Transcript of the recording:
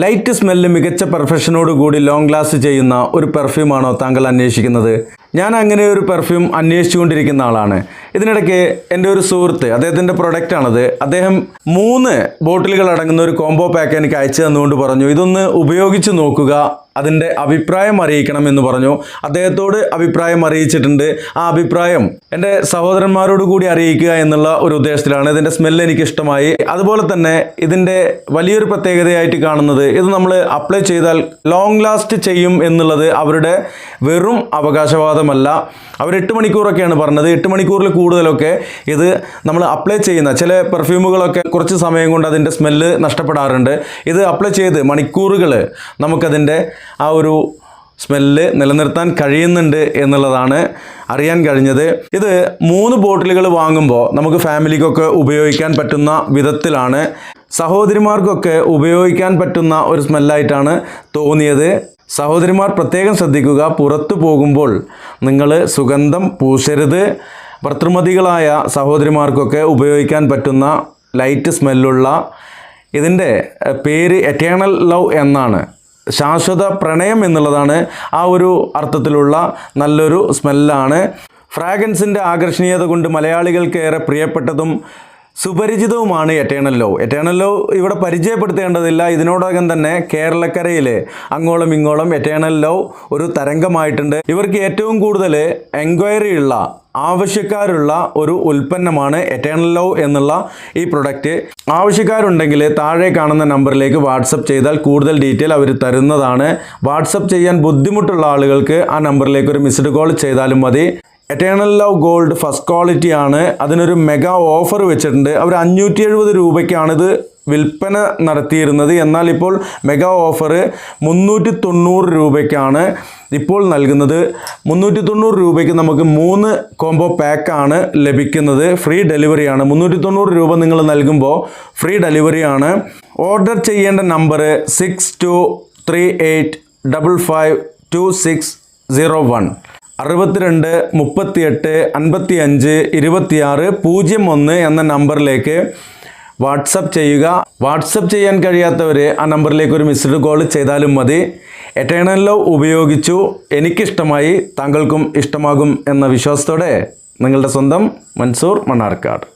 Light smell മികച്ച പെർഫെക്ഷനോടുകൂടി long last ചെയ്യുന്ന ഒരു പെർഫ്യൂമാണോ താങ്കൾ അന്വേഷിക്കുന്നത്? ഞാൻ അങ്ങനെ ഒരു പെർഫ്യൂം അന്വേഷിച്ചുകൊണ്ടിരിക്കുന്ന ആളാണ്. ഇതിനിടയ്ക്ക് എൻ്റെ ഒരു സുഹൃത്ത്, അദ്ദേഹത്തിൻ്റെ പ്രൊഡക്റ്റാണത്, അദ്ദേഹം 3 ബോട്ടിലുകൾ അടങ്ങുന്ന ഒരു കോംബോ പാക്ക് എനിക്ക് അയച്ചു തന്നുകൊണ്ട് പറഞ്ഞു, ഇതൊന്ന് ഉപയോഗിച്ച് നോക്കുക, അതിൻ്റെ അഭിപ്രായം അറിയിക്കണം എന്ന് പറഞ്ഞു. അദ്ദേഹത്തോട് അഭിപ്രായം അറിയിച്ചിട്ടുണ്ട്. ആ അഭിപ്രായം എൻ്റെ സഹോദരന്മാരോട് കൂടി അറിയിക്കുക എന്നുള്ള ഒരു ഉദ്ദേശത്തിലാണ്. ഇതിൻ്റെ സ്മെല്ല് എനിക്കിഷ്ടമായി. അതുപോലെ തന്നെ ഇതിൻ്റെ വലിയൊരു പ്രത്യേകതയായിട്ട് കാണുന്നത്, ഇത് നമ്മൾ അപ്ലൈ ചെയ്താൽ ലോങ് ലാസ്റ്റ് ചെയ്യും എന്നുള്ളത് അവരുടെ വെറും അവകാശവാദമല്ല. അവർ 8 മണിക്കൂറൊക്കെയാണ് പറഞ്ഞത്. 8 മണിക്കൂറിൽ കൂടുതലൊക്കെ ഇത് നമ്മൾ അപ്ലൈ ചെയ്യുന്ന ചില പെർഫ്യൂമുകളൊക്കെ കുറച്ച് സമയം കൊണ്ട് അതിൻ്റെ സ്മെല്ല് നഷ്ടപ്പെടാറുണ്ട്. ഇത് അപ്ലൈ ചെയ്ത് മണിക്കൂറുകൾ നമുക്കതിൻ്റെ ആ ഒരു സ്മെല്ല് നിലനിർത്താൻ കഴിയുന്നുണ്ട് എന്നുള്ളതാണ് അറിയാൻ കഴിഞ്ഞത്. ഇത് 3 ബോട്ടിലുകൾ വാങ്ങുമ്പോൾ നമുക്ക് ഫാമിലിക്കൊക്കെ ഉപയോഗിക്കാൻ പറ്റുന്ന വിധത്തിലാണ്, സഹോദരിമാർക്കൊക്കെ ഉപയോഗിക്കാൻ പറ്റുന്ന ഒരു സ്മെല്ലായിട്ടാണ് തോന്നിയത്. സഹോദരിമാർ പ്രത്യേകം ശ്രദ്ധിക്കുക, പുറത്തു പോകുമ്പോൾ നിങ്ങൾ സുഗന്ധം പൂശരുത്. ഭർതൃമതികളായ സഹോദരിമാർക്കൊക്കെ ഉപയോഗിക്കാൻ പറ്റുന്ന ലൈറ്റ് സ്മെല്ലുള്ള ഇതിൻ്റെ പേര് എറ്റേണൽ ലവ് എന്നാണ്. ശാശ്വത പ്രണയം എന്നുള്ളതാണ് ആ ഒരു അർത്ഥത്തിലുള്ള നല്ലൊരു സ്മെല്ലാണ്. ഫ്രാഗ്രൻസിൻ്റെ ആകർഷണീയത കൊണ്ട് മലയാളികൾക്ക് ഏറെ പ്രിയപ്പെട്ടതും സുപരിചിതവുമാണ് എറ്റേണൽ ലവ്. എറ്റേണൽ ലവ് ഇവിടെ പരിചയപ്പെടുത്തേണ്ടതില്ല. ഇതിനോടകം തന്നെ കേരളക്കരയിൽ അങ്ങോളം ഇങ്ങോളം എറ്റേണൽ ലവ് ഒരു തരംഗമായിട്ടുണ്ട്. ഇവർക്ക് ഏറ്റവും കൂടുതൽ എൻക്വയറി ഉള്ള, ആവശ്യക്കാരുള്ള ഒരു ഉൽപ്പന്നമാണ് എറ്റേണൽ ലവ് എന്നുള്ള ഈ പ്രൊഡക്റ്റ്. ആവശ്യക്കാരുണ്ടെങ്കിൽ താഴെ കാണുന്ന നമ്പറിലേക്ക് വാട്സപ്പ് ചെയ്താൽ കൂടുതൽ ഡീറ്റെയിൽ അവർ തരുന്നതാണ്. വാട്സപ്പ് ചെയ്യാൻ ബുദ്ധിമുട്ടുള്ള ആളുകൾക്ക് ആ നമ്പറിലേക്ക് ഒരു മിസ്ഡ് കോൾ ചെയ്താലും മതി. Eternal love gold first quality ആണ്. അതിനൊരു മെഗാ ഓഫർ വെച്ചിട്ടുണ്ട്. അവർ 570 രൂപയ്ക്കാണിത് വിൽപ്പന നടത്തിയിരുന്നത്. എന്നാൽ ഇപ്പോൾ മെഗാ ഓഫർ 390 രൂപയ്ക്കാണ് ഇപ്പോൾ നൽകുന്നത്. 390 രൂപയ്ക്ക് നമുക്ക് 3 കോംബോ പാക്കാണ് ലഭിക്കുന്നത്. ഫ്രീ ഡെലിവറിയാണ്. 390 രൂപ നിങ്ങൾ നൽകുമ്പോൾ ഫ്രീ ഡെലിവറിയാണ്. ഓർഡർ ചെയ്യേണ്ട നമ്പർ 6238552601 62 38 55 26 01 എന്ന നമ്പറിലേക്ക് വാട്സപ്പ് ചെയ്യുക. വാട്സപ്പ് ചെയ്യാൻ കഴിയാത്തവർ ആ നമ്പറിലേക്ക് ഒരു മിസ്ഡ് കോൾ ചെയ്താലും മതി. എറ്റേണൽ ലവ് ഉപയോഗിച്ചു, എനിക്കിഷ്ടമായി, താങ്കൾക്കും ഇഷ്ടമാകും എന്ന വിശ്വാസത്തോടെ നിങ്ങളുടെ സ്വന്തം മൻസൂർ മണ്ണാർക്കാട്.